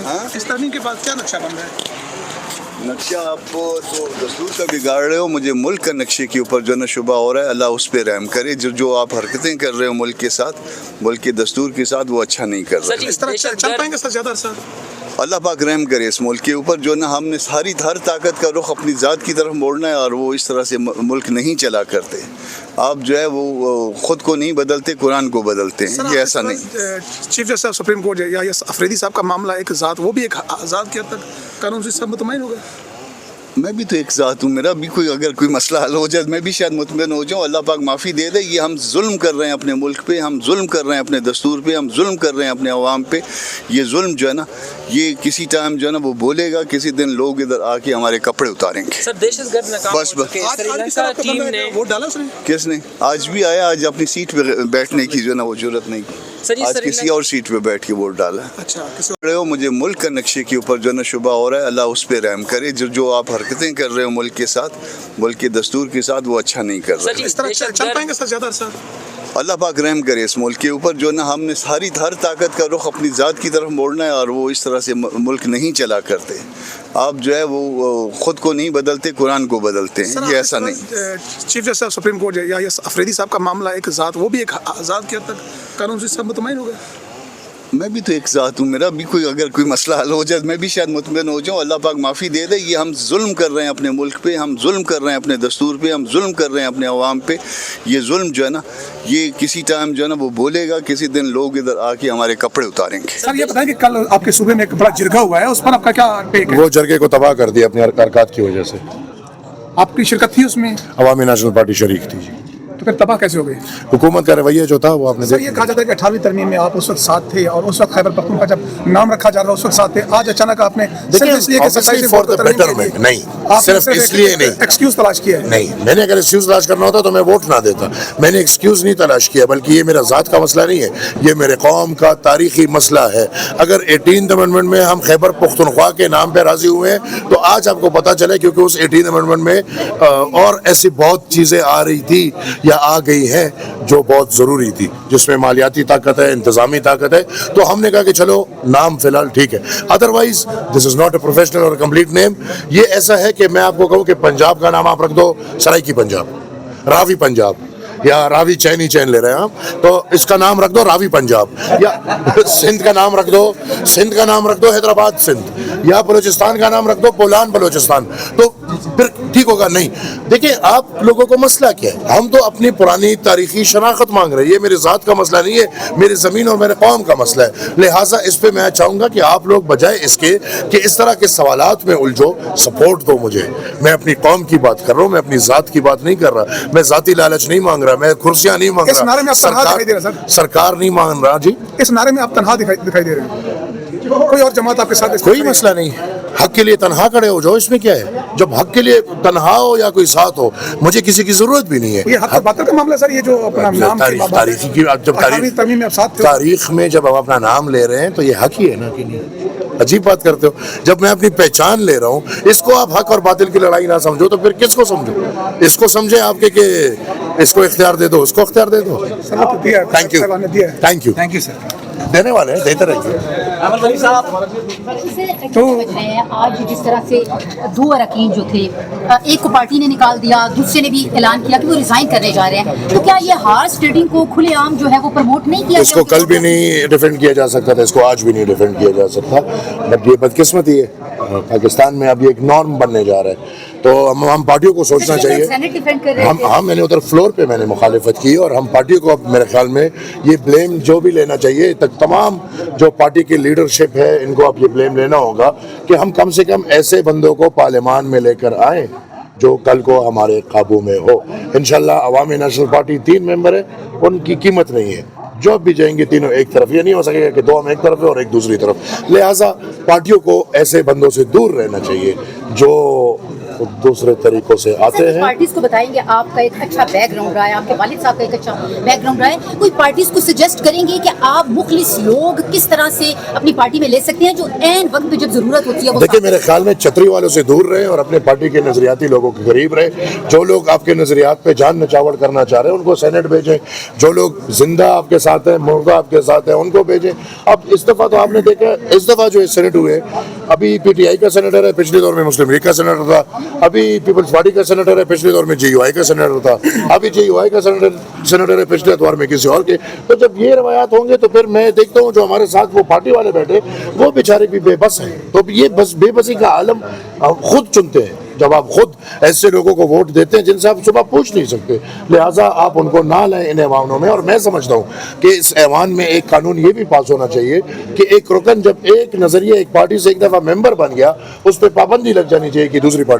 Sir इस तरमीम के बाद क्या नक्शा बन रहा है? नक्शा आप तो दस्तूर का बिगाड़ रहे हो, मुझे मुल्क का नक्शे के ऊपर जो है शुबा हो रहा है। अल्लाह उस पर रहम करे। जो आप हरकतें कर रहे हो मुल्क के साथ, मुल्क के दस्तूर के साथ, वो अच्छा नहीं कर रहे। इस तरह चल पाएंगे सर ज़्यादा सर? अल्लाह पाक रहम करे इस मुल्क के ऊपर। जो ना हमने सारी हर ताकत का रुख अपनी ज़ात की तरफ मोड़ना है, और वो इस तरह से मुल्क नहीं चला करते। आप जो है वो ख़ुद को नहीं बदलते, कुरान को बदलते हैं। ये ऐसा नहीं। Chief justice of supreme court या ये अफरीदी साहब का मामला एक ज़ात, वो भी एक ज़ात के हद तक कानून से सब मुतमईन हो गए। मैं भी तो एक ज़ात हूँ, मेरा भी अगर कोई मसला हल हो जाए मैं भी शायद मुतमईन हो जाऊँ। अल्लाह पाक माफ़ी दे दे। ये हम जुल्म कर रहे हैं अपने मुल्क पे, हम जुल्म कर रहे हैं अपने दस्तूर पे, हम जुल्म कर रहे हैं अपने अवाम पे। ये जुल्म जो है ना, ये किसी टाइम जो है ना वो बोलेगा, किसी दिन लोग इधर आके हमारे कपड़े उतारेंगे। सर दहशतगर्द नाकाम हो चुके हैं। श्रीलंका टीम ने वोट डाला उसने? किसने? आज भी आया, आज अपनी सीट पे बैठने की जो है ना वो जरूरत नहीं की। आज किसी और सीट पे बैठ के वोट डाला। अच्छा, किसी रहे हो, मुझे मुल्क का नक्शे के ऊपर जो है ना शुबा हो रहा है। अल्लाह उस पर रहम करे। जो आप हरकतें कर रहे हो मुल्क के साथ, मुल्क के दस्तूर के साथ, वो अच्छा नहीं कर रहे। इस तरह चल पाएंगे सर ज़्यादा सर? अल्लाह पाक रहम करे इस मुल्क के ऊपर। जो ना हमने सारी हर ताकत का रुख अपनी ज़ात की तरफ मोड़ना है, और वो इस तरह से मुल्क नहीं चला करते। आप जो है वो ख़ुद को नहीं बदलते, कुरान को बदलते हैं। ये ऐसा नहीं। Chief justice of supreme court या ये अफरीदी साहब का मामला एक ज़ात, वो भी एक ज़ात के हद तक कानून से सब मुतमईन हो गए। मैं भी तो एक ज़ात हूँ, मेरा भी अगर कोई मसला हल हो जाए मैं भी शायद मुतमईन हो जाऊँ। अल्लाह पाक माफ़ी दे दे। ये हम जुल्म कर रहे हैं अपने मुल्क पे, हम जुल्म कर रहे हैं अपने दस्तूर पे, हम जुल्म कर रहे हैं अपने अवाम पे। ये जुल्म जो है ना, ये किसी टाइम जो है ना वो बोलेगा, किसी दिन लोग इधर आके हमारे कपड़े उतारेंगे। सर ये बताएं कि कल आपके सूबे में एक बड़ा जिरगा हुआ है, उस पर आपका क्या टेक है? वो जरगे को तबाह कर दिया अपनी हरकत की वजह से। आपकी शिरकत थी उसमें? अवामी नेशनल पार्टी शरीक थी। तो फिर तबाह कैसे हो गई? हुकूमत का रवैया जो था वो आपने सर ये कहा जाता है कि 18वीं तरमीम में आप उस वक्त साथ थे, और उस वक्त खैबर पख्तूनख्वा जब नाम रखा जा रहा उस वक्त साथ थे। आज अचानक आपने सिर्फ इसलिए कि नहीं, सिर्फ इसलिए नहीं, एक्सक्यूज तलाश किया है। नहीं, मैंने अगर एक्सक्यूज तलाश करना होता तो मैं वोट ना देता। मैंने एक्सक्यूज नहीं तलाश किया, बल्कि ये मेरा ज़ात का मसला नहीं है, ये मेरे कौम का तारीखी मसला है। अगर 18th अमेंडमेंट में हम खैबर पख्तूनख्वा के नाम पर राजी हुए हैं तो आज आपको पता चले, क्योंकि उस 18th अमेंडमेंट में और ऐसी बहुत चीज़ें आ रही थी या आ गई हैं जो बहुत ज़रूरी थी, जिसमें मालियाती ताकत है, इंतज़ामी ताकत है। तो हमने कहा कि चलो नाम फ़िलहाल ठीक है, otherwise this is not a professional और कंप्लीट नेम। ये ऐसा है कि मैं आपको कहूँ कि पंजाब का नाम आप रख दो सराइकी पंजाब, रावी पंजाब, या रावी चैनी चैन ले रहे हैं आप, तो इसका नाम रख दो रावी पंजाब। या सिंध का नाम रख दो, सिंध का नाम रख दो हैदराबाद सिंध, या बलूचिस्तान का नाम रख दो बोलान बलूचिस्तान, तो फिर ठीक होगा। नहीं, देखिए आप लोगों को मसला क्या है, हम तो अपनी पुरानी तारीखी शनाख्त मांग रहे हैं। ये मेरे ज़ात का मसला नहीं है, मेरी ज़मीन और मेरे कौम का मसला है। लिहाजा इस पर मैं चाहूँगा कि आप लोग बजाय इसके कि इस तरह के सवालात में उलझो, सपोर्ट दो मुझे। मैं अपनी कौम की बात कर रहा हूँ, मैं अपनी ज़ात की बात नहीं कर रहा। मैं ज़ाती लालच नहीं मांग रहा, मैं कुर्सियाँ नहीं मांग रहा, सरकार नहीं मांग रहा। जी, इस नारे में आप तनहा दिखाई दे रहे हैं, कोई और जमात आपके साथ? कोई मसला नहीं, हक के लिए तनहा खड़े हो जाओ, इसमें क्या है। जब हक के लिए तनहा हो या कोई साथ हो, मुझे किसी की जरूरत भी नहीं है। ये हक बातिल का मामला सर, ये जो अपना नाम तारीखी की तारीख में जब हम अपना नाम ले रहे हैं तो ये हक ही है ना कि नहीं। अजीब बात करते हो। जब मैं अपनी पहचान ले रहा हूँ, इसको आप हक और बातिल की लड़ाई ना समझो तो फिर किसको समझो? इसको समझे आपके कि इसको इख्तियार दे दो, उसको इख्तियार दे दो। Thank you, thank you, thank you sir. देने वाले हैं, देते रहिए। तो आज जिस तरह से दो अरकान जो थे, एक को पार्टी ने निकाल दिया, दूसरे ने भी ऐलान किया कि वो रिजाइन करने जा रहे हैं, तो क्या ये हार्स ट्रेडिंग को खुलेआम जो है वो प्रमोट नहीं किया? इसको कल भी नहीं डिफेंड किया जा सकता था, इसको आज भी नहीं डिफेंड किया जा सकता। बट ये बदकिस्मती है, पाकिस्तान में अब ये एक नॉर्म बनने जा रहा है। तो हम पार्टियों को सोचना चाहिए। हम मैंने उधर फ्लोर पे मैंने मुखालिफत की, और हम पार्टियों को अब मेरे ख्याल में ये ब्लेम जो भी लेना चाहिए, तक तमाम जो पार्टी की लीडरशिप है इनको अब ये ब्लेम लेना होगा कि हम कम से कम ऐसे बंदों को पार्लियामान में लेकर आए जो कल को हमारे काबू में हो। इंशाल्लाह अवामी नेशनल पार्टी 3 मेंबर है, उनकी कीमत नहीं है। जो भी जाएंगे तीनों एक तरफ, ये नहीं हो सकेगा कि 2 हम एक तरफ है और एक दूसरी तरफ। लिहाजा पार्टियों को ऐसे बंदों से दूर रहना चाहिए जो दूसरे तरीकों से आते हैं। पार्टीज को बताएंगे आपका एक अच्छा बैकग्राउंड रहा है, आपके वालिद साहब का एक अच्छा बैकग्राउंड रहा है, कोई पार्टीज को सजेस्ट करेंगे कि आप मुखलिस लोग किस तरह से अपनी पार्टी में ले सकते हैं जो ऐन वक्त पे जब जरूरत होती है वो देखिए, मेरे ख्याल में छतरी वालों से दूर रहे और अपने पार्टी के नजरियाती लोगों के करीब रहे। जो लोग आपके नजरियात पे जान नचावड़ करना चाह रहे हैं उनको सेनेट भेजें, जो लोग जिंदा आपके साथ हैं, मुर्दा आपके साथ हैं, उनको भेजें। अब इस दफा तो आपने देखा, इस दफा जो सेनेट हुए, अभी पीटीआई का सेनेटर है, पिछले दौर में मुस्लिम लीग का सेनेटर था, अभी पीपल्स पार्टी का सेनेटर है, पिछले दौर में जेयूआई का सेनेटर था, अभी जेयूआई का सेनेटर है, पिछले दौर में किसी और के। तो जब ये रवायात होंगे तो फिर मैं देखता हूँ जो हमारे साथ वो पार्टी वाले बैठे वो बेचारे भी बेबस हैं। तो ये बस बेबसी का आलम खुद चुनते हैं। जब आप खुद ऐसे लोगों को वोट देते हैं जिनसे आप सुबह पूछ नहीं सकते, लिहाजा आप उनको ना लें इन ऐवानों में। और मैं समझता हूँ कि इस ऐवान में एक कानून ये भी पास होना चाहिए कि एक रुकन जब एक नजरिया एक पार्टी से एक दफा मेंबर बन गया, उस पर पाबंदी लग जानी चाहिए कि दूसरी पार्टी